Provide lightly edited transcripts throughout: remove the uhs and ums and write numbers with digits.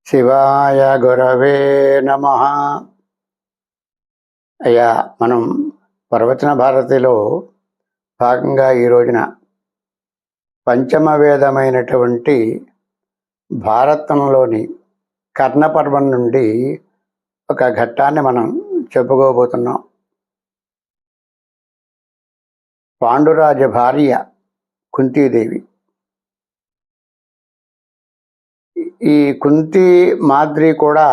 శివాయ గురవే నమ. అయ్యా, మనం ప్రవచన భారతిలో భాగంగా ఈ రోజున పంచమ వేదమైనటువంటి భారతంలోని కర్ణపర్వం నుండి ఒక ఘట్టాన్ని మనం చెప్పుకోబోతున్నాం. పాండురాజ భార్య కుంతీదేవి. ఈ కుంతి మాద్రి కూడా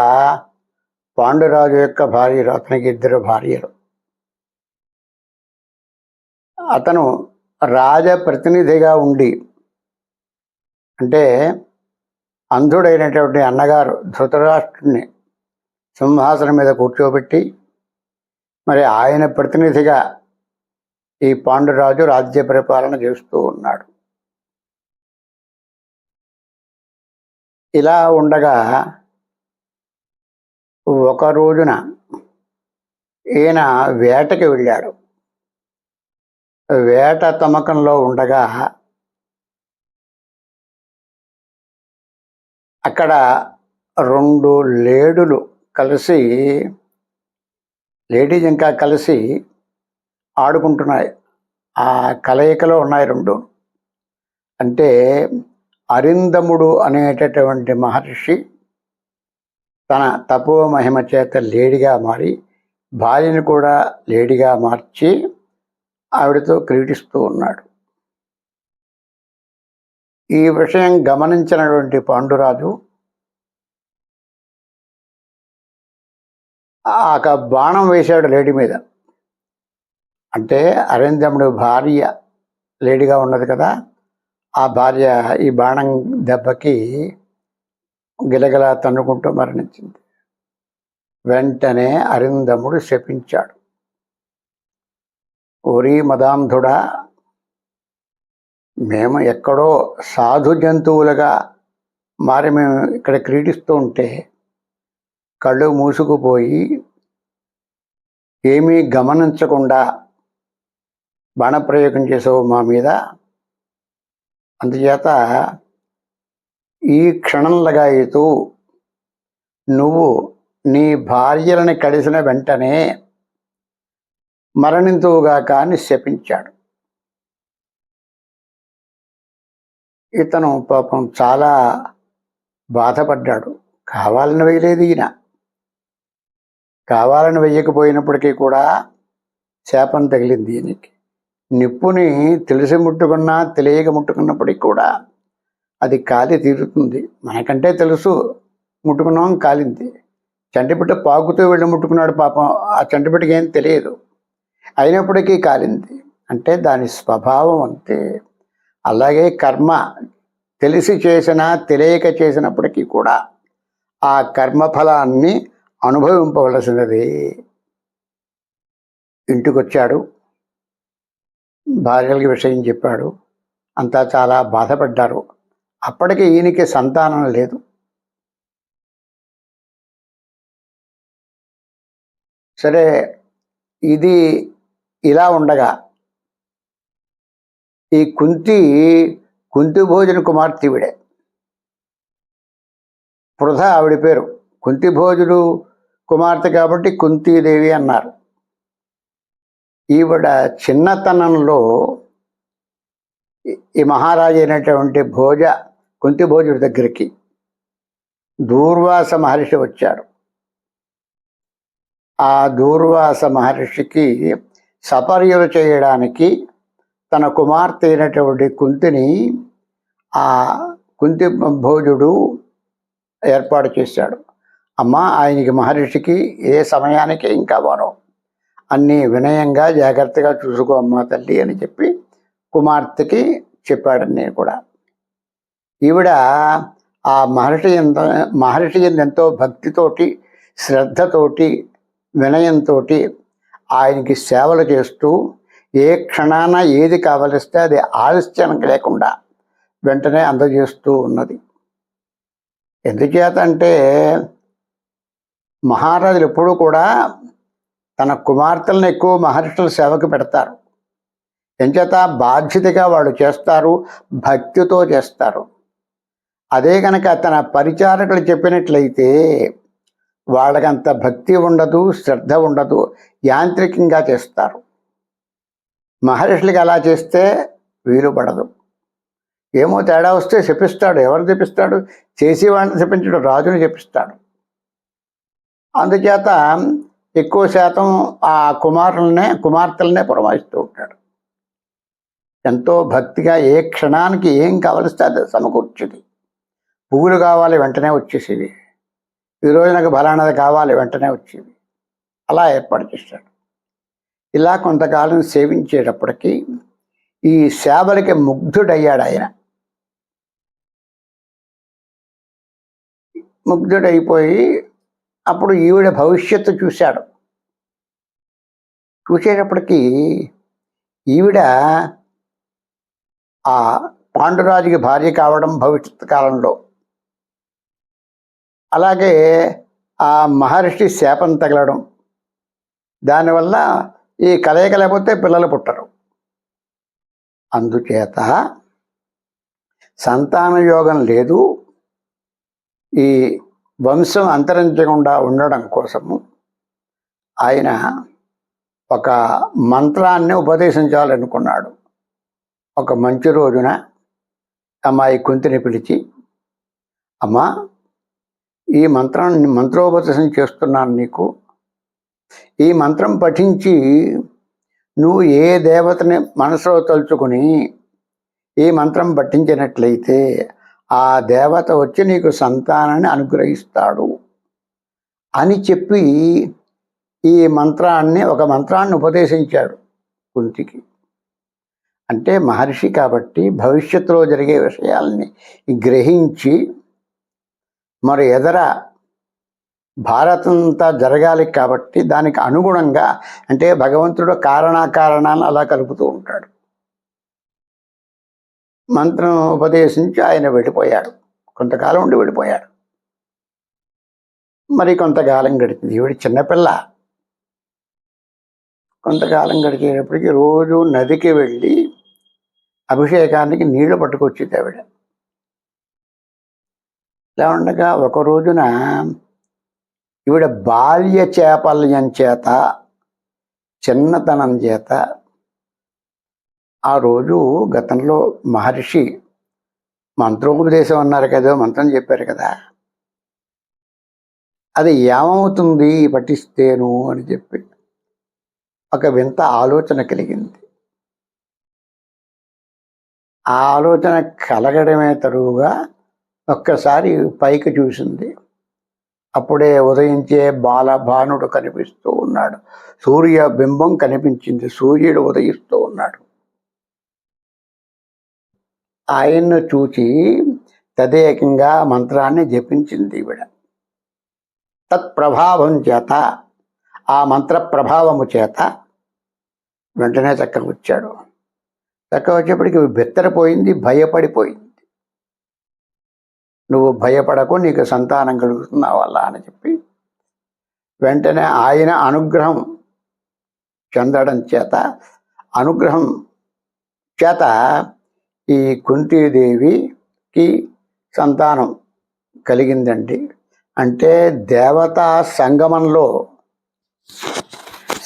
పాండురాజు యొక్క భార్యలు. అతనికి 2 భార్యలు. అతను రాజప్రతినిధిగా ఉండి, అంటే అంధుడైనటువంటి అన్నగారు ధృతరాష్ట్రుడిని సింహాసనం మీద కూర్చోబెట్టి, మరి ఆయన ప్రతినిధిగా ఈ పాండురాజు రాజ్య పరిపాలన చేస్తూ ఉన్నాడు. ఇలా ఉండగా ఒక రోజున ఈయన వేటకి వెళ్ళాడు. వేట తమకంలో ఉండగా అక్కడ 2 లేడులు కలిసి, లేడీస్ ఇంకా కలిసి ఆడుకుంటున్నాయి. ఆ కలయికలో ఉన్నాయి 2. అంటే అరిందముడు అనేటటువంటి మహర్షి తన తపో మహిమ చేత లేడిగా మారి, భార్యను కూడా లేడిగా మార్చి ఆవిడతో క్రీడిస్తూ ఉన్నాడు. ఈ విషయం గమనించినటువంటి పాండురాజు ఒక బాణం వేశాడు లేడి మీద. అంటే అరిందముడు భార్య లేడిగా ఉన్నది కదా, ఆ భార్య ఈ బాణం దెబ్బకి గిలగిలా తన్నుకుంటూ మరణించింది. వెంటనే అరిందముడు శపించాడు. ఓరి మదాంధుడా, మేము ఎక్కడో సాధు జంతువులుగా మారి మేము ఇక్కడ క్రీడిస్తూ ఉంటే కళ్ళు మూసుకుపోయి ఏమీ గమనించకుండా బాణప్రయోగం చేసావు మా మీద. అందుచేత ఈ క్షణంలగాయితూ నువ్వు నీ భార్యలని కలిసిన వెంటనే మరణింతువుగాక అని శపించాడు. ఇతను పాపం చాలా బాధపడ్డాడు. కావాలని వేయలేదు ఈయన. కావాలని వేయకపోయినప్పటికీ కూడా శాపం తగిలింది ఈయనకి. నిప్పుని తెలిసి ముట్టుకున్నా తెలియక ముట్టుకున్నప్పటికీ కూడా అది కాలి తీరుతుంది. మనకంటే తెలుసు, ముట్టుకున్నాం కాలింది. చంటిపిట్ట పాకుతూ వెళ్ళి ముట్టుకున్నాడు పాపం. ఆ చంటిపిట్టకి ఏం తెలియదు, అయినప్పటికీ కాలింది. అంటే దాని స్వభావం అంతే. అలాగే కర్మ తెలిసి చేసినా తెలియక చేసినప్పటికీ కూడా ఆ కర్మఫలాన్ని అనుభవింపవలసినది. ఇంటికి వచ్చాడు, భార్యలకి విషయం చెప్పాడు. అంతా చాలా బాధపడ్డారు. అప్పటికి ఈయనకి సంతానం లేదు. సరే, ఇది ఇలా ఉండగా ఈ కుంతి భోజన కుమార్తె ఈవిడే. పృథ ఆవిడ పేరు. కుంతి భోజుడు కుమార్తె కాబట్టి కుంతీదేవి అన్నారు. ఈవిడ చిన్నతనంలో ఈ మహారాజు అయినటువంటి కుంతి భోజుడి దగ్గరికి దూర్వాస మహర్షి వచ్చాడు. ఆ దూర్వాస మహర్షికి సపర్యలు చేయడానికి తన కుమార్తె అయినటువంటి కుంతిని ఆ కుంతి భోజుడు ఏర్పాటు చేశాడు. అమ్మ, ఆయనకి మహర్షికి ఏ సమయానికి ఏం కావాలో అన్నీ వినయంగా జాగ్రత్తగా చూసుకో అమ్మ తల్లి అని చెప్పి కుమార్తెకి చెప్పాడని కూడా. ఈవిడ ఆ మహర్షి ఎంతో భక్తితోటి, శ్రద్ధతోటి, వినయంతో ఆయనకి సేవలు చేస్తూ ఏ క్షణాన ఏది కావలిస్తే అది ఆలస్యం లేకుండా వెంటనే అందజేస్తూ ఉన్నది. ఎందుచేత అంటే మహారాజులు ఎప్పుడూ కూడా తన కుమార్తెలను ఎక్కువ మహర్షుల సేవకు పెడతారు. ఎంచేత బాధ్యతగా వాళ్ళు చేస్తారు, భక్తితో చేస్తారు. అదే కనుక తన పరిచారకులు చెప్పినట్లయితే వాళ్ళకంత భక్తి ఉండదు, శ్రద్ధ ఉండదు, యాంత్రికంగా చేస్తారు. మహర్షులకి అలా చేస్తే వీలు పడదు. ఏమో తేడా వస్తే చెప్పిస్తాడు. ఎవరు చెప్పిస్తాడు? చేసేవాడిని చెప్పించడు, రాజుని చెప్పిస్తాడు. అందుచేత ఎక్కువ శాతం ఆ కుమార్తెలనే పురమాయిస్తూ ఉంటాడు. ఎంతో భక్తిగా ఏ క్షణానికి ఏం కావలిస్తే అది సమకూర్చేది. పువ్వులు కావాలి, వెంటనే వచ్చేసేవి. ఈరోజు నాకు బలానది కావాలి, వెంటనే వచ్చేవి. అలా ఏర్పాటు చేశాడు. ఇలా కొంతకాలం సేవించేటప్పటికీ ఈ సేవలకి ముగ్ధుడయ్యాడు ఆయన. ముగ్ధుడైపోయి అప్పుడు ఈవిడ భవిష్యత్తు చూశాడు. చూసేటప్పటికీ ఈవిడ ఆ పాండురాజుకి భార్య కావడం భవిష్యత్ కాలంలో, అలాగే ఆ మహర్షి శాపం తగలడం, దానివల్ల ఈ కలయిక లేకపోతే పిల్లలు పుట్టరు. అందుచేత సంతాన యోగం లేదు, ఈ వంశం అంతరించకుండా ఉండడం కోసము ఆయన ఒక మంత్రాన్ని ఉపదేశించాలనుకున్నాడు. ఒక మంచి రోజున అమ్మాయి కుంతిని పిలిచి, అమ్మా, ఈ మంత్రోపదేశం చేస్తున్నాను నీకు. ఈ మంత్రం పఠించి నువ్వు ఏ దేవతని మనసులో తలుచుకుని ఈ మంత్రం పఠించినట్లయితే ఆ దేవత వచ్చి నీకు సంతానాన్ని అనుగ్రహిస్తాడు అని చెప్పి ఒక మంత్రాన్ని ఉపదేశించాడు కుంతికి. అంటే మహర్షి కాబట్టి భవిష్యత్తులో జరిగే విషయాల్ని గ్రహించి మరి ఎదర భారతంతా జరగాలి కాబట్టి దానికి అనుగుణంగా, అంటే భగవంతుడు కారణాలను అలా కలుపుతూ ఉంటాడు. మంత్రం ఉపదేశించి ఆయన వెళ్ళిపోయాడు. కొంతకాలం ఉండి వెళ్ళిపోయాడు. మరి కొంతకాలం గడిచింది. ఈవిడ చిన్నపిల్ల. కొంతకాలం గడిచేటప్పటికి రోజు నదికి వెళ్ళి అభిషేకానికి నీళ్లు పట్టుకొచ్చేది ఆవిడ. ఇలా ఉండగా ఒక రోజున ఈవిడ బాల్య చాపల్యం చేత, చిన్నతనం చేత, ఆ రోజు గతంలో మహర్షి మంత్రోపదేశం అన్నారు కదా, మంత్రం చెప్పారు కదా, అది ఏమవుతుంది పఠిస్తేను అని చెప్పి ఒక వింత ఆలోచన కలిగింది. ఆ ఆలోచన కలగడమే తరువుగా ఒక్కసారి పైకి చూసింది. అప్పుడే ఉదయించే బాలభానుడు కనిపిస్తూ ఉన్నాడు. సూర్య బింబం కనిపించింది. సూర్యుడు ఉదయిస్తూ ఉన్నాడు. ఆయన్ను చూచి తదేకంగా మంత్రాన్ని జపించింది ఈవిడ. తత్ప్రభావం చేత, ఆ మంత్ర ప్రభావము చేత వెంటనే చక్కగా వచ్చాడు. చక్కగా వచ్చేప్పటికి బెత్తరపోయింది, భయపడిపోయింది. నువ్వు భయపడకు, నీకు సంతానం కలుగుతున్నావు అలా అని చెప్పి వెంటనే ఆయన అనుగ్రహం చెందడం చేత, అనుగ్రహం చేత ఈ కుంతీదేవికి సంతానం కలిగిందండి. అంటే దేవతా సంగమంలో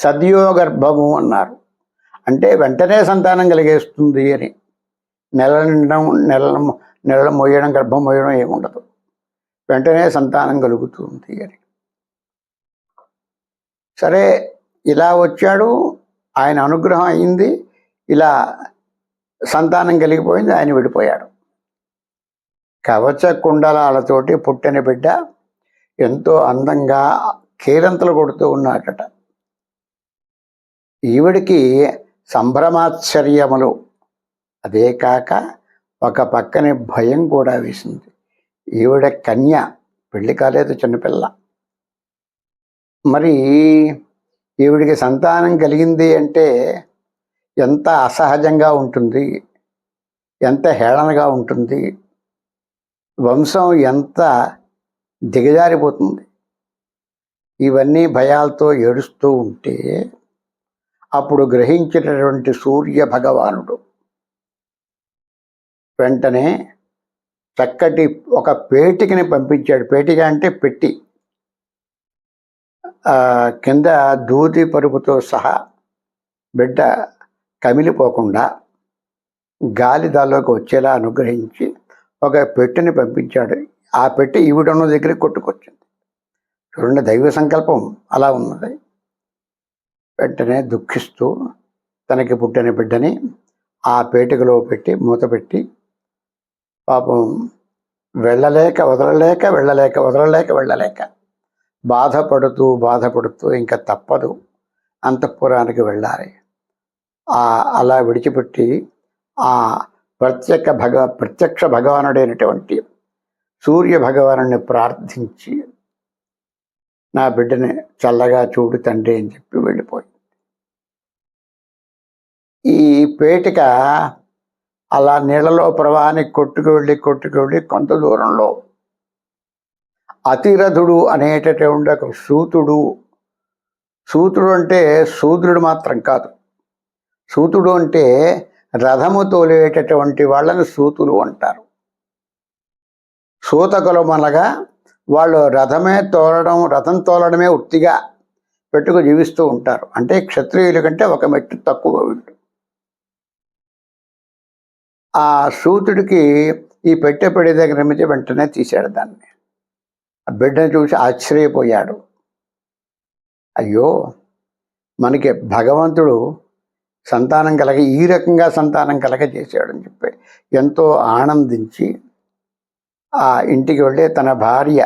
సద్యోగర్భము అన్నారు. అంటే వెంటనే సంతానం కలిగేస్తుంది అని. నెలలు మోయడం, గర్భం మోయడం ఏముండదు, వెంటనే సంతానం కలుగుతుంది అని. సరే, ఇలా వచ్చాడు, ఆయన అనుగ్రహం అయింది, ఇలా సంతానం కలిగిపోయింది, ఆయన విడిపోయాడు. కవచ కుండలాలతోటి పుట్టిన బిడ్డ ఎంతో అందంగా కేరింతలు కొడుతూ ఉన్నాడట. ఈవిడికి సంభ్రమాశ్చర్యములు. అదే కాక ఒక పక్కనే భయం కూడా వేసింది. ఈవిడ కన్య, పెళ్లి కాలేదు, చిన్నపిల్ల. మరి ఈవిడికి సంతానం కలిగింది అంటే ఎంత అసహజంగా ఉంటుంది, ఎంత హేళనగా ఉంటుంది, వంశం ఎంత దిగజారిపోతుంది. ఇవన్నీ భయాలతో ఏడుస్తూ ఉంటే అప్పుడు గ్రహించినటువంటి సూర్య భగవానుడు వెంటనే చక్కటి ఒక పేటికని పంపించాడు. పేటిక అంటే పెట్టి, కింద దూది పరుపుతో సహా బిడ్డ కమిలిపోకుండా గాలి దాల్లోకి వచ్చేలా అనుగ్రహించి ఒక పెట్టెని పంపించాడు. ఆ పెట్టి ఈవిడున్న దగ్గరికి కొట్టుకొచ్చింది. చూడండి, దైవ సంకల్పం అలా ఉన్నది. వెంటనే దుఃఖిస్తూ తనకి పుట్టిన బిడ్డని ఆ పేటికలో పెట్టి మూత పెట్టి, పాపం వెళ్ళలేక వెళ్ళలేక బాధపడుతూ ఇంకా తప్పదు, అంతఃపురానికి వెళ్ళాలి. అలా విడిచిపెట్టి ఆ ప్రత్యక్ష భగవానుడైనటువంటి సూర్య భగవాను ప్రార్థించి, నా బిడ్డని చల్లగా చూడు తండ్రి అని చెప్పి వెళ్ళిపోయి, ఈ పేటిక అలా నీళ్ళలో ప్రవాహానికి కొట్టుకు వెళ్ళి కొంత దూరంలో అతిరథుడు అనేటటువంటి ఒక సూతుడు అంటే శూద్రుడు మాత్రం కాదు. సూతుడు అంటే రథము తోలేటటువంటి వాళ్ళని సూతులు అంటారు. సూతకులం అనగా వాళ్ళు రథం తోలడమే వృత్తిగా పెట్టుకు జీవిస్తూ ఉంటారు. అంటే క్షత్రియుల కంటే ఒక మెట్టు తక్కువ వీళ్ళు. ఆ సూతుడికి ఈ పెట్టె దగ్గర నుంచి వెంటనే తీశాడు దాన్ని. ఆ బిడ్డను చూసి ఆశ్చర్యపోయాడు. అయ్యో, మనకి భగవంతుడు ఈ రకంగా సంతానం చేశాడని చెప్పి ఎంతో ఆనందించి ఆ ఇంటికి వెళ్ళి తన భార్య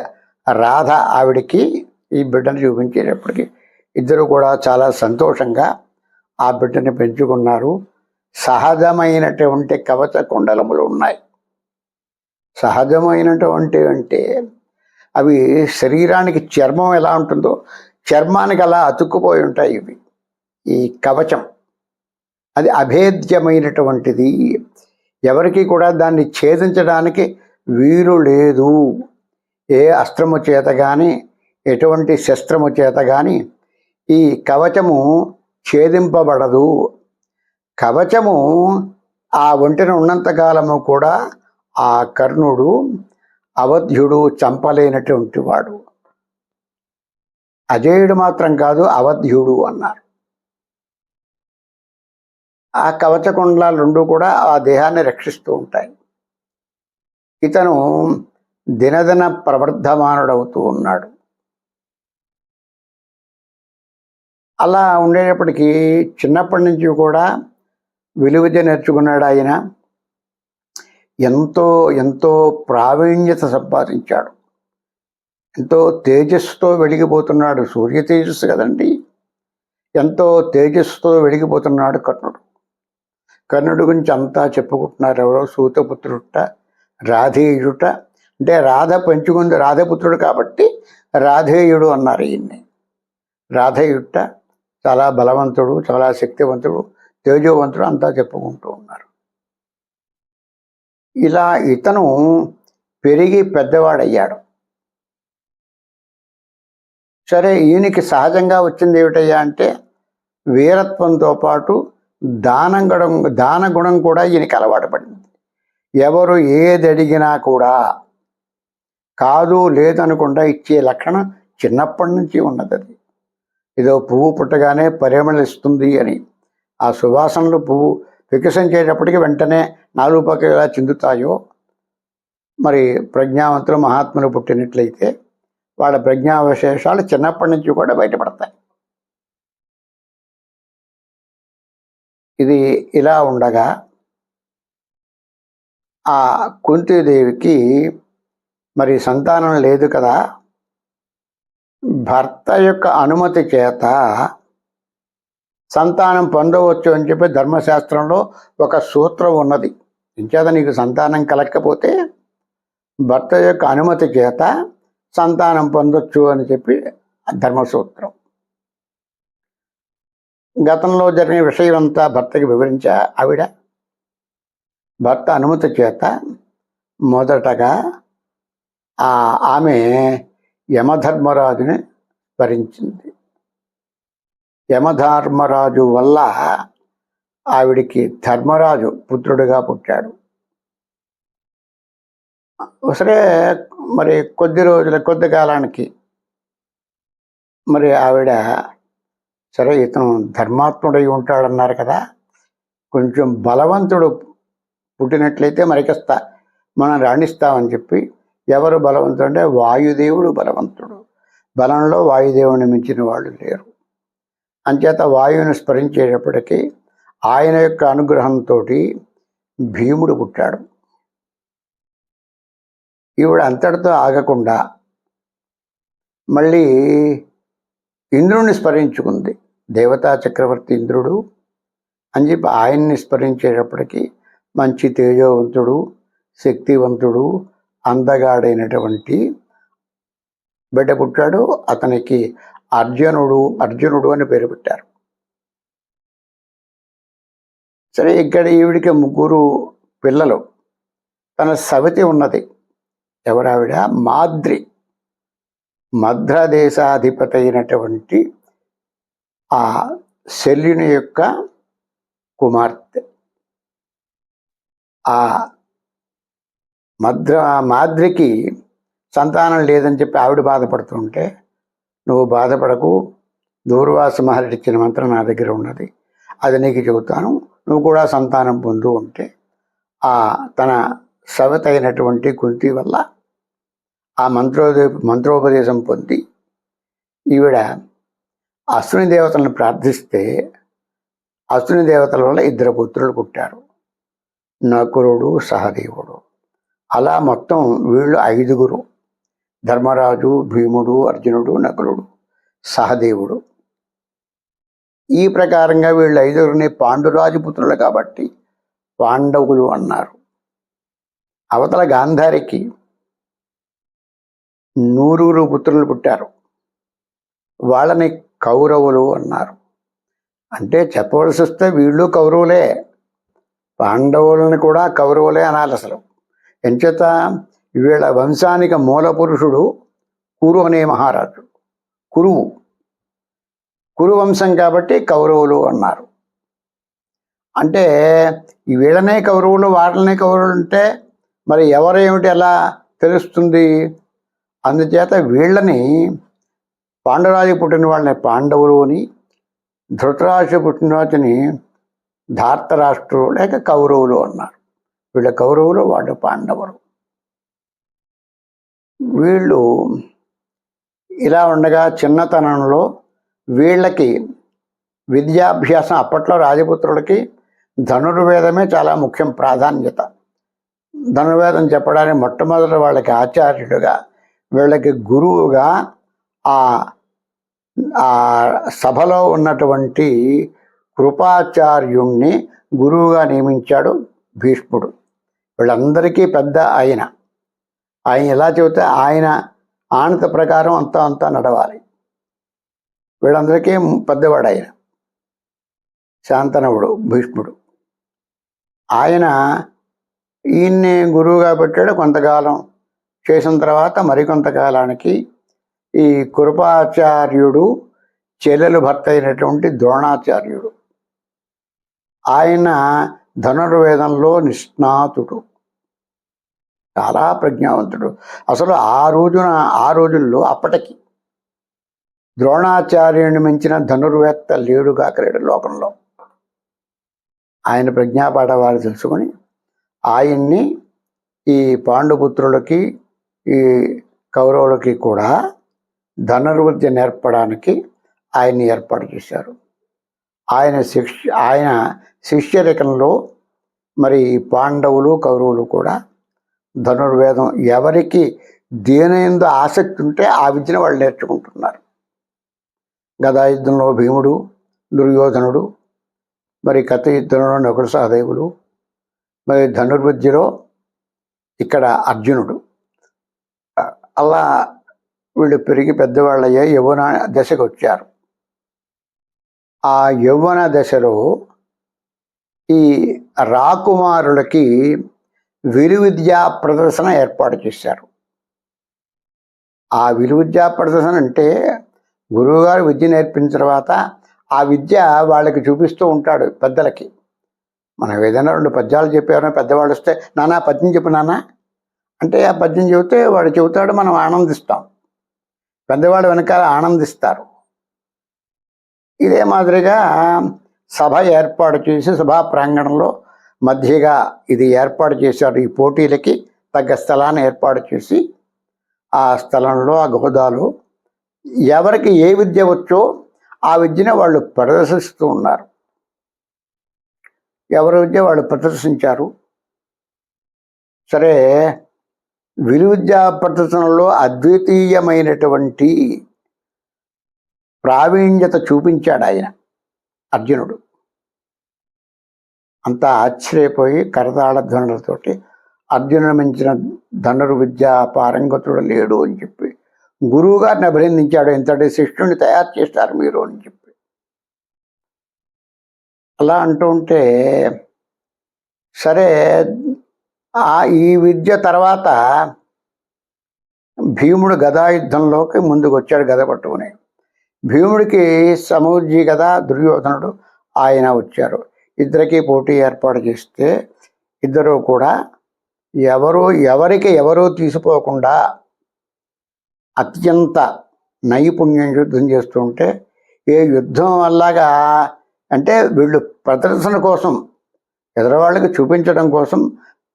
రాధ ఆవిడికి ఈ బిడ్డను చూపించేటప్పటికి ఇద్దరు కూడా చాలా సంతోషంగా ఆ బిడ్డని పెంచుకున్నారు. సహజమైనటువంటి కవచ కుండలములు ఉన్నాయి. సహజమైనటువంటి అంటే అవి శరీరానికి చర్మం ఎలా ఉంటుందో చర్మానికి అలా అతుక్కుపోయి ఉంటాయి. ఇవి ఈ కవచం అది అభేద్యమైనటువంటిది. ఎవరికి కూడా దాన్ని ఛేదించడానికి వీలు లేదు. ఏ అస్త్రము చేత కానీ ఎటువంటి శస్త్రము చేత కానీ ఈ కవచము ఛేదింపబడదు. కవచము ఆ ఒంటిన ఉన్నంతకాలము కూడా ఆ కర్ణుడు అవధ్యుడు చంపలేనటువంటి వాడు. అజేయుడు మాత్రం కాదు, అవధ్యుడు అన్నారు. ఆ కవచకుండలాలు రెండు కూడా ఆ దేహాన్ని రక్షిస్తూ ఉంటాయి. ఇతను దినదిన ప్రవర్ధమానుడవుతూ ఉన్నాడు. అలా ఉండేటప్పటికీ చిన్నప్పటి నుంచి కూడా విలువిద్య నేర్చుకున్నాడు. ఆయన ఎంతో ప్రావీణ్యత సంపాదించాడు. ఎంతో తేజస్సుతో వెలిగిపోతున్నాడు. సూర్య తేజస్సు కదండి. ఎంతో తేజస్సుతో వెలిగిపోతున్నాడు కర్ణుడు గురించి అంతా చెప్పుకుంటున్నారు. ఎవరో సూతపుత్రుట, రాధేయుడుట. అంటే రాధ పెంచుకుంది, రాధపుత్రుడు కాబట్టి రాధేయుడు అన్నారు ఈయన్ని. రాధేయుట చాలా బలవంతుడు, చాలా శక్తివంతుడు, తేజోవంతుడు అంతా చెప్పుకుంటూ ఉన్నారు. ఇలా ఇతను పెరిగి పెద్దవాడయ్యాడు. సరే, ఈయనకి సహజంగా వచ్చింది ఏమిటయ్యా అంటే వీరత్వంతో పాటు దాన గుణం కూడా ఈయనకి అలవాటు పడింది. ఎవరు ఏది అడిగినా కూడా కాదు లేదనకుండా ఇచ్చే లక్షణం చిన్నప్పటి నుంచి ఉన్నది. అది ఏదో పువ్వు పుట్టగానే పరిమళిస్తుంది అని, ఆ సువాసనలు పువ్వు వికసించేటప్పటికి వెంటనే నాలుగు పక్కలు ఎలా చిందుతాయో, మరి ప్రజ్ఞావంతులు మహాత్ములు పుట్టినట్లయితే వాళ్ళ ప్రజ్ఞా విశేషాలు చిన్నప్పటి నుంచి కూడా బయటపడతాయి. ఇది ఇలా ఉండగా ఆ కుంతీదేవికి మరి సంతానం లేదు కదా. భర్త యొక్క అనుమతి చేత సంతానం పొందవచ్చు అని చెప్పి ధర్మశాస్త్రంలో ఒక సూత్రం ఉన్నది. ఇంచేత నీకు సంతానం కలగకపోతే భర్త యొక్క అనుమతి చేత సంతానం పొందొచ్చు అని చెప్పి ధర్మసూత్రం. గతంలో జరిగిన విషయం అంతా భర్తకి వివరించా ఆవిడ. భర్త అనుమతి చేత మొదటగా ఆమె యమధర్మరాజుని స్మరించింది. యమధర్మరాజు వల్ల ఆవిడికి ధర్మరాజు పుత్రుడిగా పుట్టాడు. సరే మరి కొద్ది కాలానికి మరి ఆవిడ సరే ఇతను ధర్మాత్ముడై ఉంటాడన్నారు కదా, కొంచెం బలవంతుడు పుట్టినట్లయితే మనం రాణిస్తామని చెప్పి, ఎవరు బలవంతుడు అంటే వాయుదేవుడు బలవంతుడు. బలంలో వాయుదేవుని మించిన వాళ్ళు లేరు. అంచేత వాయువుని స్మరించేటప్పటికీ ఆయన యొక్క అనుగ్రహంతో భీముడు పుట్టాడు. ఈవిడ అంతటితో ఆగకుండా మళ్ళీ ఇంద్రుడిని స్మరించుకుంది. దేవతా చక్రవర్తి ఇంద్రుడు అని చెప్పి ఆయన్ని స్మరించేటప్పటికీ మంచి తేజవంతుడు, శక్తివంతుడు, అందగాడైనటువంటి బిడ్డ పుట్టాడు. అతనికి అర్జునుడు అని పేరు పెట్టారు. సరే ఇక్కడ ఈవిడికి 3 పిల్లలు. తన సవతి ఉన్నది. ఎవరావిడ? మాద్రి, మద్రదేశాధిపతి అయినటువంటి ఆ శల్యుని యొక్క కుమార్తె. ఆ మాద్రికి సంతానం లేదని చెప్పి ఆవిడ బాధపడుతుంటే, నువ్వు బాధపడకు, దూర్వాస మహర్షి ఇచ్చిన మంత్రం నా దగ్గర ఉన్నది, అది నీకు చెబుతాను, నువ్వు కూడా సంతానం పొందు ఉంటే తన సవతి అయినటువంటి కుంతి వల్ల ఆ మంత్రోపదేశం పొంది ఈవిడ అశ్విని దేవతలను ప్రార్థిస్తే అశ్విని దేవతల వల్ల 2 పుత్రులు పుట్టారు, నకులుడు, సహదేవుడు. అలా మొత్తం వీళ్ళు 5. ధర్మరాజు, భీముడు, అర్జునుడు, నకులుడు, సహదేవుడు. ఈ ప్రకారంగా వీళ్ళు 5 పాండురాజు పుత్రులు కాబట్టి పాండవులు అన్నారు. అవతల గాంధారికి 100 పుత్రులు పుట్టారు, వాళ్ళని కౌరవులు అన్నారు. అంటే చెప్పవలసి వస్తే వీళ్ళు కౌరవులే, పాండవులని కూడా కౌరవులే అనాలి అసలు. ఎంచేత వీళ్ళ వంశానికి మూల పురుషుడు కురు అనే మహారాజు, కురు వంశం కాబట్టి కౌరవులు అన్నారు. అంటే వీళ్ళనే కౌరవులు, వాళ్ళనే కౌరవులు అంటే మరి ఎవరేమిటి ఎలా తెలుస్తుంది? అందుచేత వీళ్ళని పాండురాజు పుట్టిన వాళ్ళని పాండవులు అని, ధృతరాజు పుట్టినవాటిని ధార్తరాష్ట్రులు లేక కౌరవులు అన్నారు. వీళ్ళ కౌరవులు, వాళ్ళు పాండవులు. వీళ్ళు ఇలా ఉండగా చిన్నతనంలో వీళ్ళకి విద్యాభ్యాసం, అప్పట్లో రాజపుత్రులకి ధనుర్వేదమే చాలా ముఖ్యం, ప్రాధాన్యత. ధనుర్వేదం చెప్పడానికి మొట్టమొదటి వాళ్ళకి ఆచార్యుడుగా, వీళ్ళకి గురువుగా ఆ సభలో ఉన్నటువంటి కృపాచార్యుణ్ణి గురువుగా నియమించాడు భీష్ముడు. వీళ్ళందరికీ పెద్ద ఆయన ఎలా చెబితే ఆయన ఆనత ప్రకారం అంతా నడవాలి. వీళ్ళందరికీ పెద్దవాడు ఆయన, శాంతనవుడు భీష్ముడు. ఆయన ఈయన్ని గురువుగా పెట్టాడు. కొంతకాలం చేసిన తర్వాత మరికొంతకాలానికి ఈ కృపాచార్యుడు చెల్లెలు భర్త అయినటువంటి ద్రోణాచార్యుడు, ఆయన ధనుర్వేదంలో నిష్ణాతుడు, చాలా ప్రజ్ఞావంతుడు. అసలు ఆ రోజుల్లో అప్పటికి ద్రోణాచార్యుని మించిన ధనుర్వేత్త లేడుగాక లోకంలో. ఆయన ప్రజ్ఞాపాఠవాలు తెలుసుకొని ఆయన్ని ఈ పాండుపుత్రులకి ఈ కౌరవులకి కూడా ధనుర్విద్య నేర్పడానికి ఆయన్ని ఏర్పాటు చేశారు. ఆయన శిష్యరికంలో మరి పాండవులు, కౌరవులు కూడా ధనుర్వేదం ఎవరికి దేనియందు ఆసక్తి ఉంటే ఆ విద్యను వాళ్ళు నేర్చుకుంటున్నారు. గదాయుద్ధంలో భీముడు, దుర్యోధనుడు, మరి కథ యుద్ధంలో నకుల, సహదేవులు, మరి ధనుర్విద్యలో ఇక్కడ అర్జునుడు. అలా వీళ్ళు పెరిగి పెద్దవాళ్ళయ్యే యవ్వన దశకు వచ్చారు. ఆ యవ్వన దశలో ఈ రాకుమారులకి విలువిద్యా ప్రదర్శన ఏర్పాటు చేశారు. ఆ విలువిద్యా ప్రదర్శన అంటే గురువుగారు విద్య నేర్పిన తర్వాత ఆ విద్య వాళ్ళకి చూపిస్తూ ఉంటాడు పెద్దలకి. మనం ఏదైనా 2 పద్యాలు చెప్పారో పెద్దవాళ్ళు వస్తే, నానా పద్యం చెప్పు నాన్న అంటే ఆ పద్యం చెబితే వాడు చెబుతాడు, మనం ఆనందిస్తాం, పెద్దవాడు వెనకాల ఆనందిస్తారు. ఇదే మాదిరిగా సభ ఏర్పాటు చేసి సభా ప్రాంగణంలో మధ్యగా ఇది ఏర్పాటు చేశారు. ఈ పోటీలకి తగ్గ స్థలాన్ని ఏర్పాటు చేసి ఆ స్థలంలో ఆ గోదాలో ఎవరికి ఏ విద్య వచ్చో ఆ విద్యను వాళ్ళు ప్రదర్శిస్తూ ఉన్నారు. ఎవరి విద్య వాళ్ళు ప్రదర్శించారు. సరే, విలువిద్యా ప్రదర్శనలో అద్వితీయమైనటువంటి ప్రావీణ్యత చూపించాడు ఆయన అర్జునుడు. అంతా ఆశ్చర్యపోయి కరతాళ ధ్వనులతోటి అర్జునుడు మించిన ధనుర్విద్యా పారంగతుడు లేడు అని చెప్పి గురువు గారిని అభినందించాడు. ఇంతటి శిష్యుని తయారు చేస్తారు మీరు అని చెప్పి. అలా అంటూ ఉంటే సరే, ఈ విద్య తర్వాత భీముడు గదాయుద్ధంలోకి ముందుకు వచ్చాడు గద పట్టుకుని. భీముడికి సమూజ్జి గద, దుర్యోధనుడు ఆయన వచ్చారు. ఇద్దరికి పోటీ ఏర్పాటు చేస్తే ఇద్దరు కూడా ఎవరు తీసిపోకుండా అత్యంత నైపుణ్యం యుద్ధం చేస్తూ ఉంటే, ఏ యుద్ధం వల్లగా అంటే వీళ్ళు ప్రదర్శన కోసం, ఎదురవాళ్ళకి చూపించడం కోసం,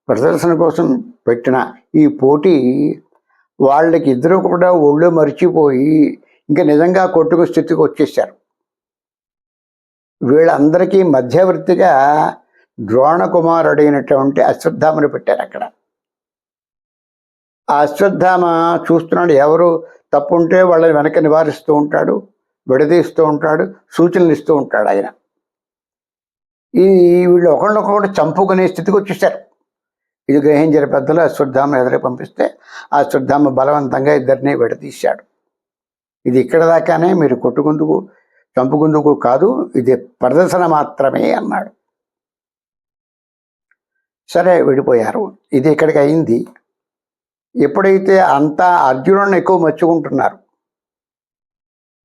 ప్రదర్శన కోసం పెట్టిన ఈ పోటీ వాళ్ళకి ఇద్దరు కూడా ఒళ్ళు మరిచిపోయి ఇంకా నిజంగా కొట్టుకు స్థితికి వచ్చేసారు. వీళ్ళందరికీ మధ్యవర్తిగా ద్రోణ కుమారుడైనటువంటి అశ్వత్థామని పెట్టారు అక్కడ. ఆ అశ్వత్థామ చూస్తున్నాడు, ఎవరు తప్పు ఉంటే వాళ్ళని వెనక నివారిస్తూ ఉంటాడు, విడదీస్తూ ఉంటాడు, సూచనలు ఇస్తూ ఉంటాడు ఆయన. వీళ్ళు ఒకళ్ళొకళ్ళు చంపుకునే స్థితికి వచ్చేసారు. ఇది గ్రహించిన పెద్దలు అశ్వత్థామను ఎదురు పంపిస్తే ఆ అశ్వత్థామ బలవంతంగా ఇద్దరిని విడదీశాడు. ఇది ఇక్కడ దాకానే, మీరు కొట్టుకుందుకు చంపుకుందుకు కాదు, ఇది ప్రదర్శన మాత్రమే అన్నాడు. సరే, విడిపోయారు. ఇది ఇక్కడికి అయింది. ఎప్పుడైతే అంతా అర్జునుడిని ఎక్కువ మెచ్చుకుంటున్నారు,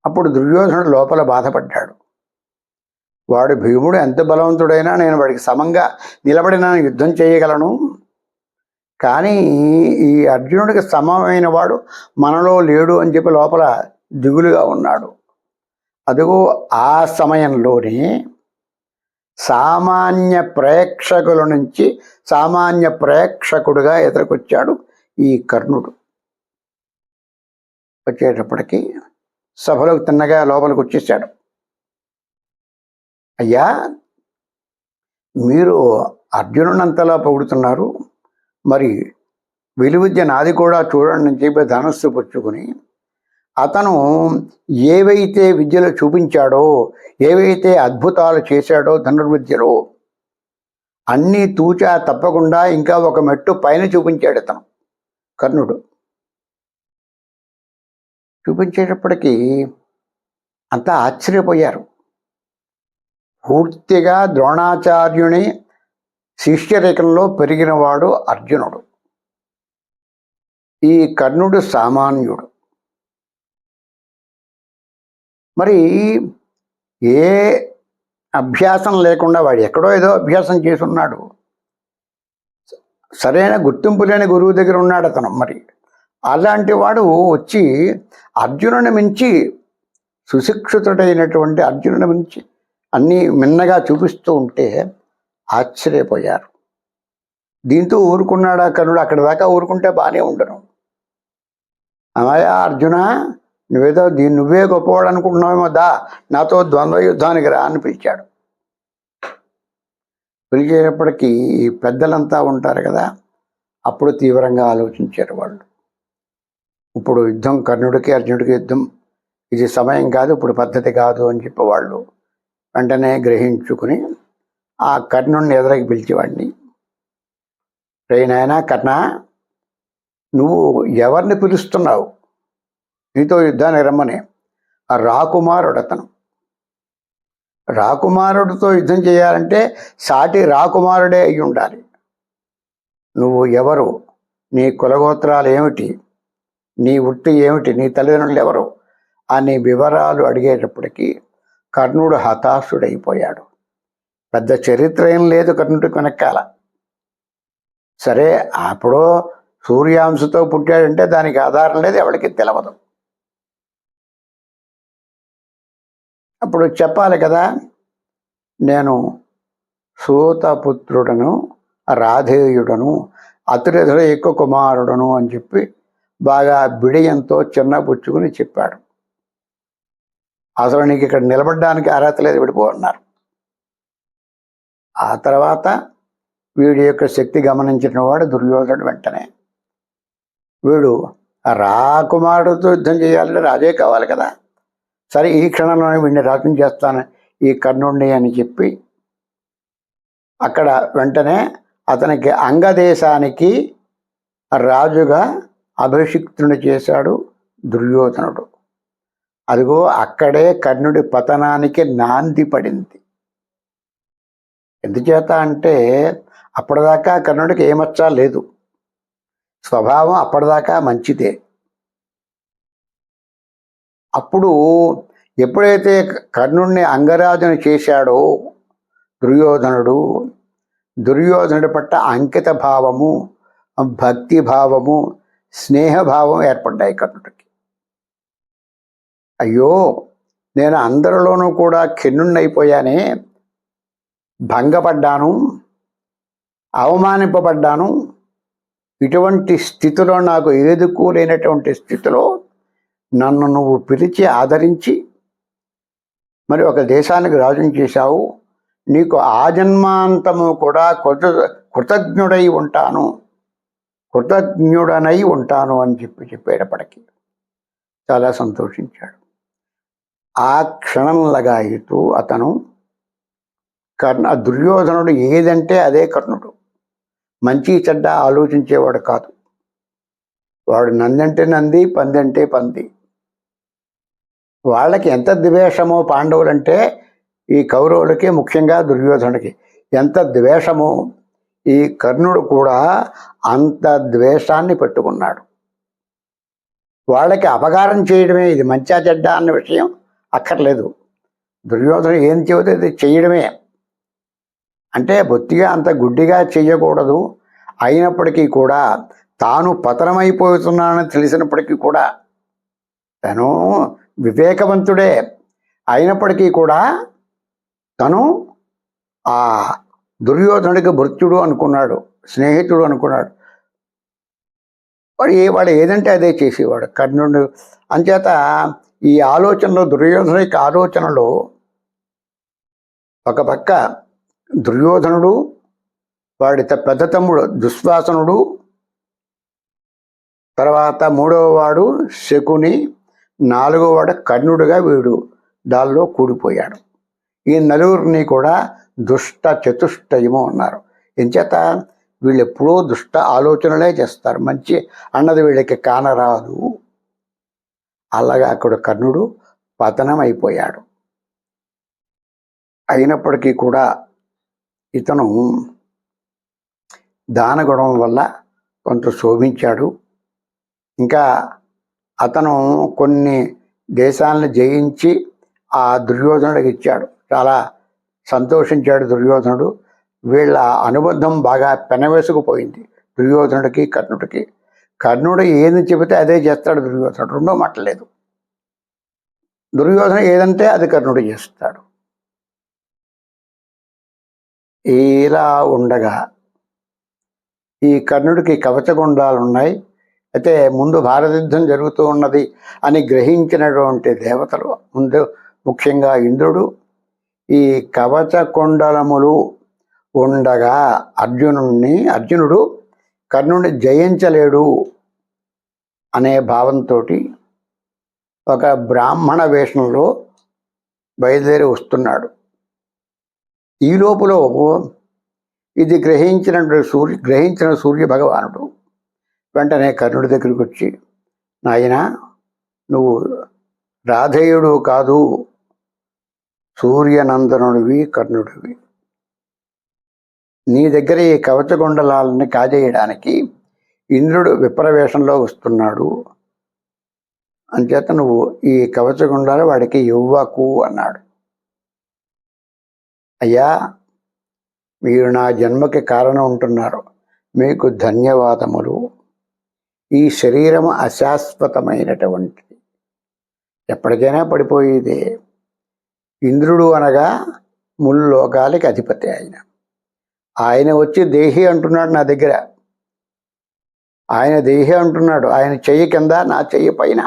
అప్పుడు దుర్యోధనుడు లోపల బాధపడ్డాడు. వాడు భీముడు ఎంత బలవంతుడైనా నేను వాడికి సమంగా నిలబడిన యుద్ధం చేయగలను, కానీ ఈ అర్జునుడికి సమమైన వాడు మనలో లేడు అని చెప్పి లోపల దిగులుగా ఉన్నాడు. అదిగో ఆ సమయంలోనే సామాన్య ప్రేక్షకుల నుంచి సామాన్య ప్రేక్షకుడుగా ఎదురుకొచ్చాడు ఈ కర్ణుడు. వచ్చేటప్పటికి సభలోకి తిన్నగా లోపలికి వచ్చేసాడు. అయ్యా, మీరు అర్జునుని అంతలా పొగుడుతున్నారు, మరి విలువిద్య నాది కూడా చూడండి అని చెప్పి ధనస్సు పుచ్చుకుని అతను ఏవైతే విద్యలు చూపించాడో, ఏవైతే అద్భుతాలు చేశాడో ధనుర్విద్యలో అన్నీ తూచా తప్పకుండా ఇంకా ఒక మెట్టు పైన చూపించాడు అతను కర్ణుడు. చూపించేటప్పటికీ అంతా ఆశ్చర్యపోయారు. పూర్తిగా ద్రోణాచార్యుని శిష్యరేఖంలో పెరిగినవాడు అర్జునుడు. ఈ కర్ణుడు సామాన్యుడు. మరి ఏ అభ్యాసం లేకుండా వాడు ఎక్కడో ఏదో అభ్యాసం చేసున్నాడు, సరైన గుర్తింపు లేని గురువు దగ్గర ఉన్నాడు అతను. మరి అలాంటి వాడు వచ్చి అర్జునుని మించి, సుశిక్షితుడైనటువంటి అర్జునుని మించి అన్నీ మిన్నగా చూపిస్తూ ఉంటే ఆశ్చర్యపోయారు. దీంతో ఊరుకున్నాడా కర్ణుడు? అక్కడ దాకా ఊరుకుంటే బాగానే ఉండను. అమ్మయ్యా అర్జున, నువ్వేదో నువ్వే గొప్పవాడు అనుకుంటున్నావేమో, నాతో ద్వంద్వ యుద్ధానికి రా అని పిలిచాడు. పిలిచేటప్పటికీ ఈ పెద్దలంతా ఉంటారు కదా, అప్పుడు తీవ్రంగా ఆలోచించారు వాళ్ళు. ఇప్పుడు యుద్ధం కర్ణుడికి అర్జునుడికి యుద్ధం, ఇది సమయం కాదు, ఇప్పుడు పద్ధతి కాదు అని చెప్పి వాళ్ళు వెంటనే గ్రహించుకుని ఆ కర్ణుడిని ఎదురకి పిలిచేవాడిని, రే నాయనా కర్ణ, నువ్వు ఎవరిని పిలుస్తున్నావు నీతో యుద్ధానికి రమ్మని? ఆ రాకుమారుడు అతను. రాకుమారుడితో యుద్ధం చేయాలంటే సాటి రాకుమారుడే అయి ఉండాలి. నువ్వు ఎవరు, నీ కులగోత్రాలు ఏమిటి, నీ వృత్తి ఏమిటి, నీ తల్లిదండ్రులు ఎవరు అనే వివరాలు అడిగేటప్పటికీ కర్ణుడు హతాశుడైపోయాడు. పెద్ద చరిత్ర ఏం లేదు కర్ణుడికి వెనకాల. సరే, అప్పుడో సూర్యాంశతో పుట్టాడంటే దానికి ఆధారం లేదు, ఎవరికి తెలియదు. అప్పుడు చెప్పాలి కదా, నేను సూతపుత్రుడను, రాధేయుడను, అతిరథుల ఎక్కువ కుమారుడను అని చెప్పి బాగా బిడియంతో చిన్నపుచ్చుకుని చెప్పాడు. అసలు నీకు ఇక్కడ నిలబడడానికి అర్హత లేదు, విడిపో అన్నారు. ఆ తర్వాత వీడి యొక్క శక్తి గమనించిన వాడు దుర్యోధనుడు వెంటనే, వీడు రాకుమారుడితో యుద్ధం చేయాలంటే రాజే కావాలి కదా, సరే ఈ క్షణంలోనే వీడిని రాజ్యం చేస్తాను ఈ కర్ణుడిని అని చెప్పి అక్కడ వెంటనే అతనికి అంగదేశానికి రాజుగా అభిషిక్తుని చేశాడు దుర్యోధనుడు. అదిగో అక్కడే కర్ణుడి పతనానికి నాంది పడింది. ఎందుచేత అంటే అప్పటిదాకా కర్ణుడికి ఏమచ్చా లేదు, స్వభావం అప్పటిదాకా మంచిదే. అప్పుడు ఎప్పుడైతే కర్ణుడిని అంగరాజుని చేశాడో దుర్యోధనుడి పట్ల అంకిత భావము, భక్తి భావము, స్నేహభావం ఏర్పడ్డాయి కర్ణుడికి. అయ్యో, నేను అందరిలోనూ కూడా ఖిన్నుణ్ణైపోయానే, భంగపడ్డాను, అవమానింపబడ్డాను. ఇటువంటి స్థితిలో, నాకు ఏదుకు లేనటువంటి స్థితిలో నన్ను నువ్వు పిలిచి ఆదరించి మరి ఒక దేశానికి రాజుని చేశావు. నీకు ఆజన్మాంతము కూడా కృతజ్ఞుడనై ఉంటాను అని చెప్పేటప్పటికీ చాలా సంతోషించాడు. ఆ క్షణంలగాయితూ అతను దుర్యోధనుడు ఏదంటే అదే కర్ణుడు. మంచి చెడ్డ ఆలోచించేవాడు కాదు. వాడు నందంటే నంది, పందంటే పంది. వాళ్ళకి ఎంత ద్వేషమో పాండవులంటే, ఈ కౌరవులకి ముఖ్యంగా దుర్యోధనుడికి ఎంత ద్వేషమో, ఈ కర్ణుడు కూడా అంత ద్వేషాన్ని పెట్టుకున్నాడు. వాళ్ళకి అపకారం చేయడమే, ఇది మంచా చెడ్డ అన్న విషయం అక్కర్లేదు. దుర్యోధనుడు ఏం చెబితే ఇది చేయడమే. అంటే బొత్తిగా అంత గుడ్డిగా చెయ్యకూడదు. అయినప్పటికీ కూడా తాను పతనమైపోతున్నానని తెలిసినప్పటికీ కూడా, తను వివేకవంతుడే అయినప్పటికీ కూడా తను ఆ దుర్యోధనుడికి భృత్యుడు అనుకున్నాడు, స్నేహితుడు అనుకున్నాడు. వాడు ఏదంటే అదే చేసేవాడు కర్ణుడు. అంచేత ఈ ఆలోచనలో, దుర్యోధనుడి యొక్క ఆలోచనలో ఒక పక్క దుర్యోధనుడు, వాడి పెద్ద తమ్ముడు దుశ్శాసనుడు, తర్వాత మూడవ వాడు శకుని, నాలుగవ వాడు కర్ణుడిగా వీడు దానిలో కూడిపోయాడు. ఈ నలుగురిని కూడా దుష్ట చతుష్టయము అన్నారు. ఎంచేత వీళ్ళు ఎప్పుడూ దుష్ట ఆలోచనలే చేస్తారు, మంచి అన్నది వీళ్ళకి కానరాదు. అలాగా అక్కడ కర్ణుడు పతనం అయిపోయాడు. అయినప్పటికీ కూడా ఇతను దానగుణం వల్ల కొంత శోభించాడు. ఇంకా అతను కొన్ని దేశాలను జయించి ఆ దుర్యోధనుడికి ఇచ్చాడు. చాలా సంతోషించాడు దుర్యోధనుడు. వీళ్ళ అనుబంధం బాగా పెనవేసుకుపోయింది దుర్యోధనుడికి కర్ణుడికి. కర్ణుడు ఏది చెబితే అదే చేస్తాడు దుర్యోధనుడు, రెండో మాటలేదు. దుర్యోధనుడు ఏదంటే అది కర్ణుడు చేస్తాడు. ఇలా ఉండగా ఈ కర్ణుడికి కవచగుండాలు ఉన్నాయి. అయితే ముందు భారత యుద్ధం జరుగుతూ ఉన్నది అని గ్రహించినటువంటి దేవతలు, ముందు ముఖ్యంగా ఇంద్రుడు, ఈ కవచ కొండలములు ఉండగా అర్జునుడు కర్ణుడిని జయించలేడు అనే భావంతో ఒక బ్రాహ్మణ వేషంలో బయలుదేరి వస్తున్నాడు. ఈ లోపల ఇది గ్రహించిన సూర్య భగవానుడు వెంటనే కర్ణుడి దగ్గరికి వచ్చి, నాయనా, నువ్వు రాధేయుడు కాదు, సూర్యనందనుడివి, కర్ణుడివి. నీ దగ్గర ఈ కవచగుండలాలని కాజేయడానికి ఇంద్రుడు విప్రవేశంలో వస్తున్నాడు. అంచేత నువ్వు ఈ కవచగుండాలు వాడికి ఇవ్వకు అన్నాడు. అయ్యా, మీరు నా జన్మకి కారణం ఉంటున్నారు, మీకు ధన్యవాదములు. ఈ శరీరం అశాశ్వతమైనటువంటిది, ఎప్పటికైనా పడిపోయేదే. ఇంద్రుడు అనగా ముళ్ళు లోకాలకి అధిపతి. ఆయన వచ్చి దేహి అంటున్నాడు నా దగ్గర. ఆయన దేహి అంటున్నాడు. ఆయన చెయ్యి కింద, నా చెయ్యి పైన.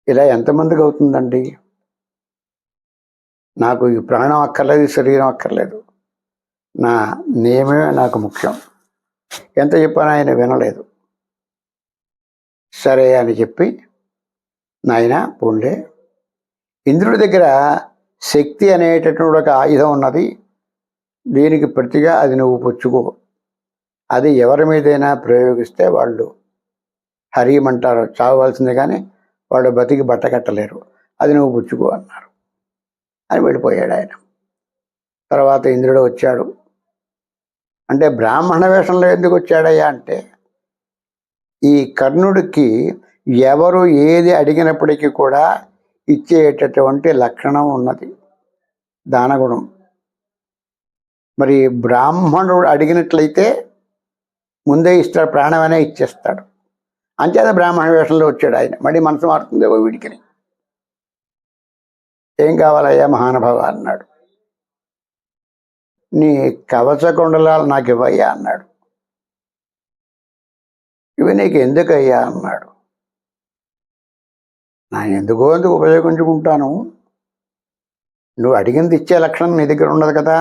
ఇలా ఎంతమందికి అవుతుందండి? నాకు ఈ ప్రాణం అక్కర్లేదు, శరీరం అక్కర్లేదు, నా నియమమే నాకు ముఖ్యం. ఎంత చెప్పాను ఆయన వినలేదు. సరే అని చెప్పి, నాయన పోన్లే, ఇంద్రుడి దగ్గర శక్తి అనేటటువంటి ఒక ఆయుధం ఉన్నది, దీనికి ప్రతిగా అది నువ్వు పుచ్చుకో. అది ఎవరి మీదైనా ప్రయోగిస్తే వాళ్ళు హరియమంటారు, చావవలసిందే, కానీ వాళ్ళు బతికి బట్ట కట్టలేరు. అది నువ్వు పుచ్చుకో అన్నారు. అని వెళ్ళిపోయాడు ఆయన. తర్వాత ఇంద్రుడు వచ్చాడు. అంటే బ్రాహ్మణ వేషంలో ఎందుకు వచ్చాడయ్యా అంటే, ఈ కర్ణుడికి ఎవరు ఏది అడిగినప్పటికీ కూడా ఇచ్చేటటువంటి లక్షణం ఉన్నది, దానగుణం. మరి బ్రాహ్మణుడు అడిగినట్లయితే ముందే ఇస్తాడు, ప్రాణమనే ఇచ్చేస్తాడు. అంచేత బ్రాహ్మణ వేషంలో వచ్చాడు ఆయన. మళ్ళీ మనసు మారుతుందేవో వీడికి. ఏం కావాలయ్యా మహానుభావ అన్నాడు. నీ కవచ కుండలాలు నాకు ఇవ్వయ్యా అన్నాడు. ఇవి నీకు ఎందుకయ్యా అన్నాడు. నేను ఎందుకు ఉపయోగించుకుంటాను, నువ్వు అడిగింది ఇచ్చే లక్షణం నీ దగ్గర ఉండదు కదా,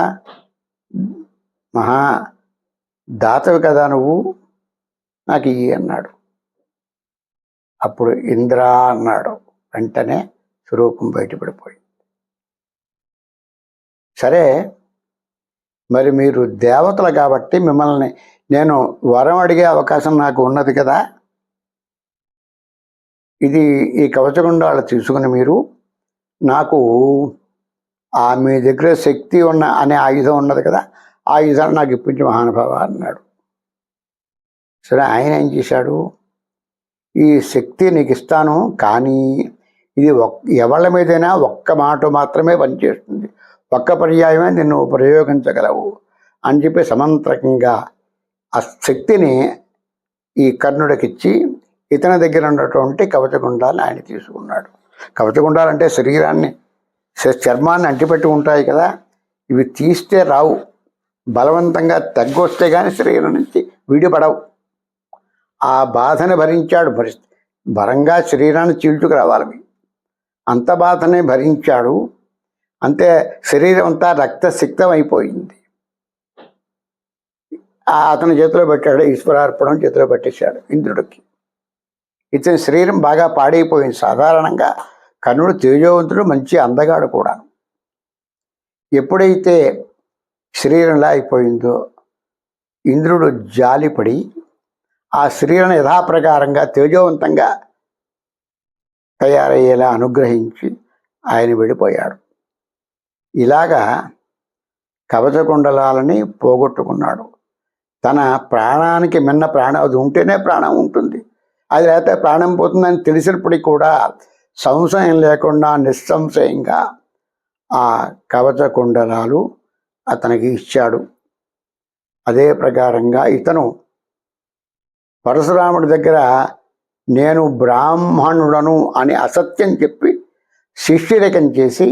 మహా దాతవి కదా నువ్వు, నాకు ఇయ్యి అన్నాడు. అప్పుడు ఇంద్ర అన్నాడు. వెంటనే స్వరూపం బయటపడిపోయింది. సరే, మరి మీరు దేవతలు కాబట్టి మిమ్మల్ని నేను వరం అడిగే అవకాశం నాకు ఉన్నది కదా, ఇది ఈ కవచగుండాలు తీసుకుని మీరు నాకు మీ దగ్గర శక్తి ఉన్న అనే ఆయుధం ఉన్నది కదా, ఆ ఆయుధాన్ని నాకు ఇప్పించి మహానుభావ అన్నాడు. సరే, ఆయన ఏం చేశాడు, ఈ శక్తి నీకు ఇస్తాను, కానీ ఇది ఎవళ్ళ మీదైనా ఒక్క మాట మాత్రమే పనిచేస్తుంది, ఒక్క పర్యాయమే నిన్ను ప్రయోగించగలవు అని చెప్పి సమంత్రకంగా ఆ శక్తిని ఈ కర్ణుడికిచ్చి ఇతని దగ్గర ఉన్నటువంటి కవచగుండాలను ఆయన తీసుకున్నాడు. కవచగుండాలంటే శరీరాన్ని, చర్మాన్ని అంటిపెట్టి ఉంటాయి కదా, ఇవి తీస్తే రావు, బలవంతంగా తగ్గొస్తే కానీ శరీరం నుంచి విడిపడవు. ఆ బాధని భరించాడు. బలంగా శరీరాన్ని చీల్చుకు రావాలి, అంత బాధనే భరించాడు. అంతే, శరీరం అంతా రక్తసిక్తం అయిపోయింది. అతని చేతిలో పెట్టాడు, ఈశ్వరార్పణం చేతిలో పెట్టేశాడు ఇంద్రుడికి. ఇతని శరీరం బాగా పాడైపోయింది. సాధారణంగా కర్ణుడు తేజోవంతుడు, మంచి అందగాడు కూడా. ఎప్పుడైతే శరీరంలా అయిపోయిందో ఇంద్రుడు జాలిపడి ఆ శరీరం యథాప్రకారంగా తేజోవంతంగా తయారయ్యేలా అనుగ్రహించి ఆయన వెళ్ళిపోయాడు. ఇలాగా కవచకుండలాలని పోగొట్టుకున్నాడు. తన ప్రాణానికి మిన్న ప్రాణం, అది ఉంటేనే ప్రాణం ఉంటుంది, అది లేకపోతే ప్రాణం పోతుందని తెలిసినప్పటికీ కూడా సంశయం లేకుండా నిస్సంశయంగా ఆ కవచకుండలాలు అతనికి ఇచ్చాడు. అదే ప్రకారంగా ఇతను పరశురాముడి దగ్గర నేను బ్రాహ్మణుడను అని అసత్యం చెప్పి శిష్యరికం చేసి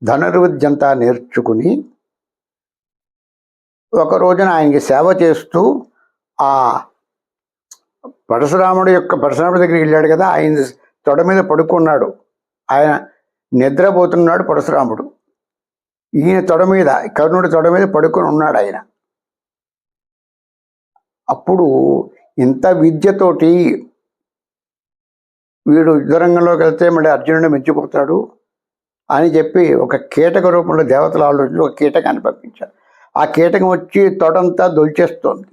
ధనుర్విద్యంతా నేర్చుకుని ఒక రోజున ఆయనకి సేవ చేస్తూ ఆ పరశురాముడి దగ్గరికి వెళ్ళాడు కదా, ఆయన తొడ మీద పడుకున్నాడు. ఆయన నిద్రపోతున్నాడు పరశురాముడు, ఈయన తొడ మీద, కర్ణుడి తొడ మీద పడుకొని ఉన్నాడు ఆయన. అప్పుడు ఇంత విద్యతోటి వీడు యుద్ధరంగంలోకి వెళ్తే మళ్ళీ అర్జునుడిని మెచ్చిపోతాడు అని చెప్పి ఒక కీటక రూపంలో దేవతల ఆలోచనలో ఒక కీటకాన్ని పంపించారు. ఆ కీటకం వచ్చి తొడంతా దొల్చేస్తోంది.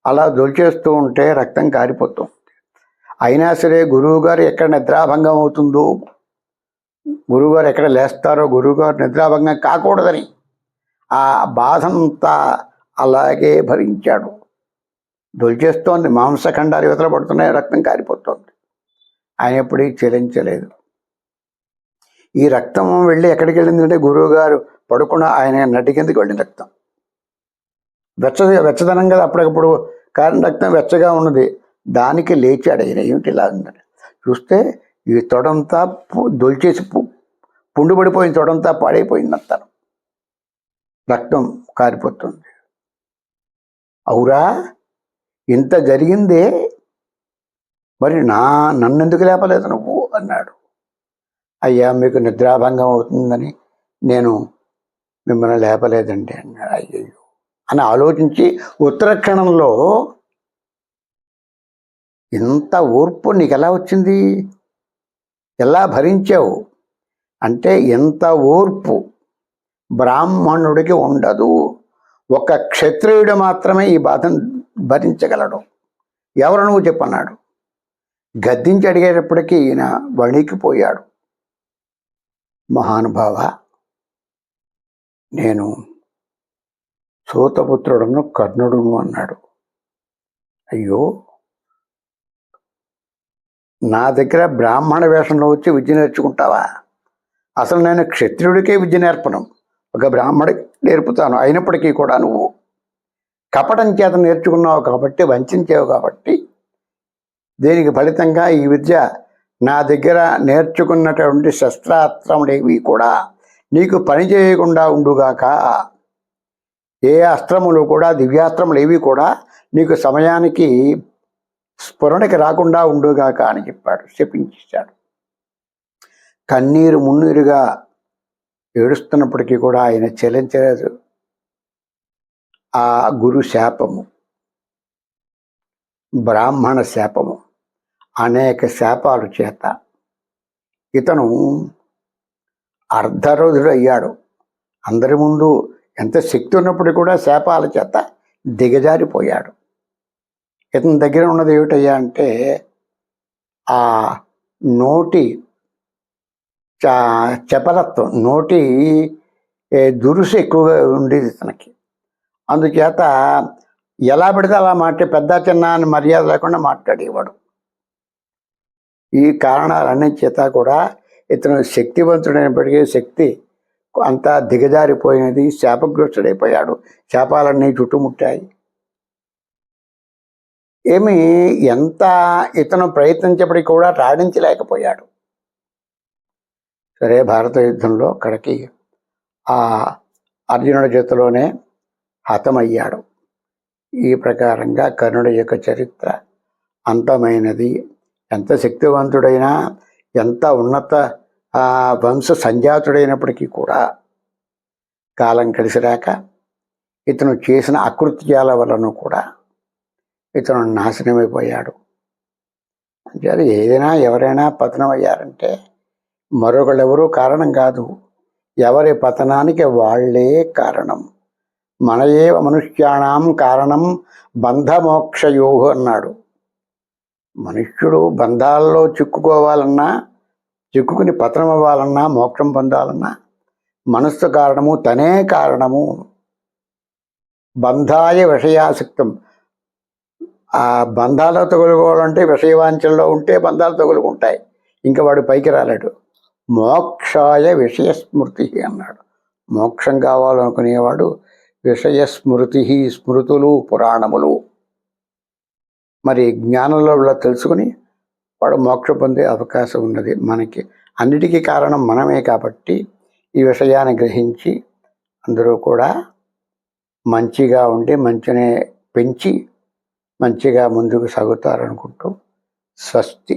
అలా దొల్చేస్తూ ఉంటే రక్తం కారిపోతుంది. అయినా సరే గురువుగారు ఎక్కడ నిద్రాభంగం అవుతుందో, గురువుగారు ఎక్కడ లేస్తారో, గురువుగారు నిద్రాభంగం కాకూడదని ఆ బాధంతా అలాగే భరించాడు. దొల్చేస్తోంది, మాంసఖండాలు యువతల పడుతున్నాయి, రక్తం కారిపోతుంది. ఆయన ఎప్పుడూ చెలించలేదు. ఈ రక్తం వెళ్ళి ఎక్కడికి వెళ్ళిందంటే గురువుగారు పడుకున్న ఆయన నటి కిందకి వెళ్ళిన రక్తం. వెచ్చదనం కదా, అప్పటికప్పుడు కారిన రక్తం వెచ్చగా ఉన్నది, దానికి లేచాడు ఆయన. ఏమిటి ఇలా ఉందని చూస్తే ఈ తొడంతా దొల్చేసి పుండు పడిపోయిన తొడంతా పాడైపోయింది అంటారు, రక్తం కారిపోతుంది. అవురా, ఇంత జరిగిందే, మరి నన్నెందుకు లేపలేదు నువ్వు అన్నాడు. అయ్యా, మీకు నిద్రాభంగం అవుతుందని నేను మిమ్మల్ని లేపలేదండి అన్నాడు. అయ్యయ్యో అని ఆలోచించి ఉత్తర క్షణంలో ఇంత ఓర్పు నీకు ఎలా వచ్చింది, ఎలా భరించావు అంటే, ఎంత ఓర్పు బ్రాహ్మణుడికి ఉండదు. ఒక క్షత్రియుడు మాత్రమే ఈ బాధను భరించగలడు. ఎవరు నువ్వు చెప్పన్నాడు. గద్దించి అడిగేటప్పటికీ ఈయన వణికిపోయాడు. మహానుభావ, నేను సూతపుత్రుడును కర్ణుడును అన్నాడు. అయ్యో, నా దగ్గర బ్రాహ్మణ వేషంలో వచ్చి విద్య నేర్చుకుంటావా? అసలు నేను క్షత్రియుడికే విద్య నేర్పను, ఒక బ్రాహ్మడికి నేర్పుతాను. అయినప్పటికీ కూడా నువ్వు కపటం చేత నేర్చుకున్నావు కాబట్టి, వంచావు కాబట్టి, దీనికి ఫలితంగా ఈ విద్య నా దగ్గర నేర్చుకున్నటువంటి శస్త్రాస్త్రములేవి కూడా నీకు పని చేయకుండా ఉండుగాక. ఏ అస్త్రములు కూడా, దివ్యాస్త్రములు ఏవి కూడా నీకు సమయానికి స్ఫురణకి రాకుండా ఉండుగాక అని చెప్పాడు, శపించాడు. కన్నీరు మున్నీరుగా ఏడుస్తున్నప్పటికీ కూడా ఆయన చెలించలేదు. ఆ గురు శాపము, బ్రాహ్మణ శాపము, అనేక శాపాలు చేత ఇతను అర్ధరోధుడు అయ్యాడు. అందరి ముందు ఎంత శక్తి ఉన్నప్పుడు కూడా శాపాల చేత దిగజారిపోయాడు. ఇతని దగ్గర ఉన్నది ఏమిటయ్యా అంటే, ఆ నోటి చపలత్వం, నోటి దురుసు ఎక్కువగా ఉండేది ఇతనికి. అందుచేత ఎలా పెడితే అలా పెద్ద చిన్న అని మర్యాద లేకుండా మాట్లాడేవాడు. ఈ కారణాలన్నీ చేత కూడా ఇతను శక్తివంతుడైనప్పటికీ శక్తి అంతా దిగజారిపోయినది, శాపగ్రస్తుడైపోయాడు. శాపాలన్నీ చుట్టుముట్టాయి. ఎంత ఇతను ప్రయత్నించేప్పటికీ కూడా రాణించలేకపోయాడు. సరే, భారత యుద్ధంలో అక్కడికి ఆ అర్జునుడి చేతిలోనే హతమయ్యాడు. ఈ ప్రకారంగా కర్ణుడి యొక్క చరిత్ర అంతమైనది. ఎంత శక్తివంతుడైనా, ఎంత ఉన్నత వంశ సంజాతుడైనప్పటికీ కూడా కాలం కలిసిరాక ఇతను చేసిన అకృత్యాల వలన కూడా ఇతను నాశనమైపోయాడు. అంటే ఏదైనా ఎవరైనా పతనం అయ్యారంటే మరొకళ్ళెవరూ కారణం కాదు, ఎవరి పతనానికి వాళ్ళే కారణం. మనయేవ మనుష్యాణం కారణం బంధమోక్షయో అన్నాడు. మనుష్యుడు బంధాల్లో చిక్కుకోవాలన్నా, చిక్కుకుని పతనం అవ్వాలన్నా, మోక్షం పొందాలన్నా మనస్సు కారణము, తనే కారణము. బంధాయ విషయాసక్తం, ఆ బంధాలు తగులుకోవాలంటే విషయవాంఛల్లో ఉంటే బంధాలు తగులుకుంటాయి, ఇంకా వాడు పైకి రాలేడు. మోక్షాయ విషయస్మృతి అన్నాడు. మోక్షం కావాలనుకునేవాడు విషయస్మృతి, స్మృతులు, పురాణములు, మరి జ్ఞానంలో తెలుసుకుని వాడు మోక్షం పొందే అవకాశం ఉన్నది. మనకి అన్నిటికీ కారణం మనమే కాబట్టి ఈ విషయాన్ని గ్రహించి అందరూ కూడా మంచిగా ఉండి మంచినే పెంచి మంచిగా ముందుకు సాగుతారనుకుంటూ స్వస్తి.